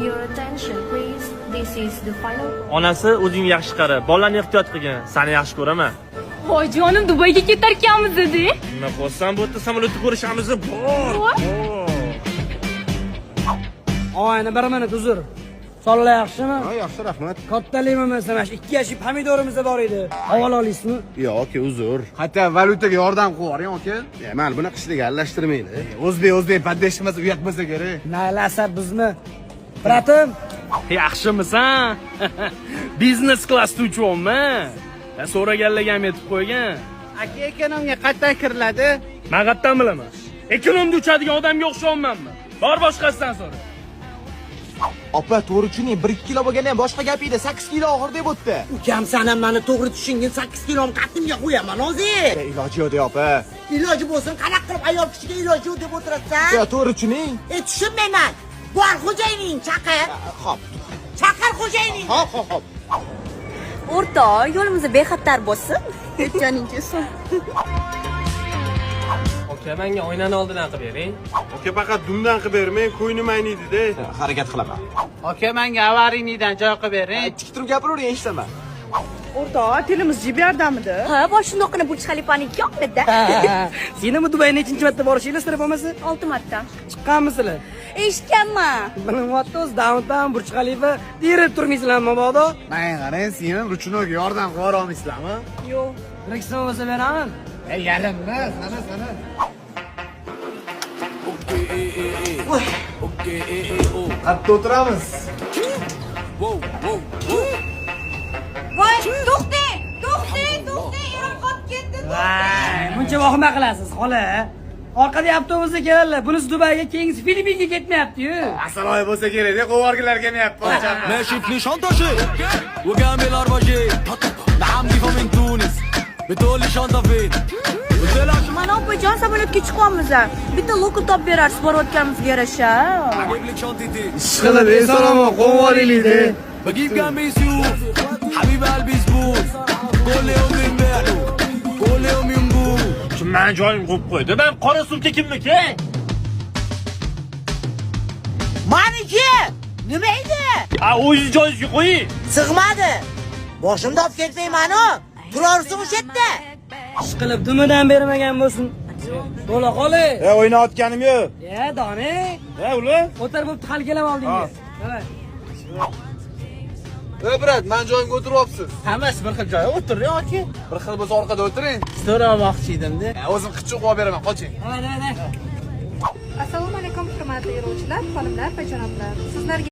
Your attention, please. This is the final. Onasi o'zingni yaxshi qara, bolalarni ehtiyot qilgin. Seni yaxshi ko'raman. Hojijonim Dubayga ketarkanmiz dedi. Nima qilsam bu yerda samolyotni ko'rishamiz bor. Oyna bir minut uzr. Sog'lar yaxshimi? Ha, yaxshi, rahmat. Kattalik emas, mana 2 yashik pomidorimiz bor edi. Havola olasizmi? Yo'q, aka, uzr. Hatta valyutaga yordam qilavering, aka. Mana bunaqa ishlarga aralashtirmaydi. O'zbek paddeshimiz uyat bo'lsa kerak. Naylasa bizni. Bratim, Yaxshimisan? Biznes klassda uchyapman. So'raganlarga ham yetib qo'ygan. Aka ekonomga qatdan kiriladi. Men qayerdan bilaman? Ekonomda uchadigan odamga o'xshayapmanmi? Bor boshqasidan so'ra. Opa, to'g'ri tushuning, 1-2 kilo bo'lganda ham boshqa gap edi. 8 kilo og'ir deb o'tdi. ukam sen ham meni to'g'ri tushungin, 8 kilom qattimga qo'yaman, hozir. Iloji yo'q, opa. Iloji bo'lsin, qanaqa qilib ayol kishiga iloji yo'q deb o'tirasan? To'g'ri tushuning. Tushunmayman. Bor xo'jayining chaqir. Xo'p. Chaqir xo'jayining. Hop. O'rtoq, yo'limiz bexatar bo'lsin. Joningiz. Aka, menga oynani oldindan qilib bering. Aka, faqat dumdan qilib bermang, ko'nglim ayniydi-da. Harakat qilaman. Aka, menga avariynidan joy qilib bering. Tik turib gapiravering, eshitaman. O'rtoq, tilimiz jib yordamida. Ha, boshundoqqina Burj Xalifaning yo'qda. Senimi Dubayga nechinchi marta borishinglar sira bo'lmasa? 6 marta. Chiqqanmisizlar? Eshitganman. Bilyapti, o'z downtown Burj Xalifa dirib turmaysizlarmi mabodo? Men qarang, sening ruchnoga yordam qila olmaysizlarmi? Yo'q. Direksiyon bo'lsa beraman. Yarimni, sana. Qatta o'tiramiz. Voy, to'xtang, erim qolib ketdi. Voy, buncha vahima qilasiz, xola. Orqada avtobusda keladilar. Bunisi Dubayga, keyingisi Filippinga ketmayapti-yu. Asaloy bo'lsa kerak-da, qo'vargilar kelmayapti. मैं शिफ्ट निशान ताशे वो क्या मिलार बाजे नाम दिफा من تونس بتقول لي شنطة فين Mana opajon samolyotga chiqamiz. Bitta lokal top berarsiz borayotganimizga yarasha. اجيب لك شنطتي Ishqilib, eson-omon qo'yvoringlar-da. بجيب جنبي سيوف حبيب قلبي زبون كل يوم بنبيعه كل يوم ينبوع Kim meni joyim qo'yib qo'ydi? Men qora sumka kimniki? Maniki! Nima edi? O'zingiz joyingizga qo'ying. Sig'madi. Boshimda olib ketmayman-ku. Turarsiz o'sha yerda. Ishqilib dumidan bermagan bo'lsin. To'la qoli. O'ynayotganim yo'q. Doni. Ular? O'tir bo'pti, hali kelaman oldingga. Davay. Brat, men joyimga o'tiryapsiz. Hammasi bir xil joyga o'tiring, aka. Bir xil bo'lsa orqada o'tiring. So'ramoqchi edimda. O'zim qichib qo'yib beraman, qoching. Davay. Assalomu alaykum hurmatli yo'lovchilar, xonimlar va janoblar. Sizlarga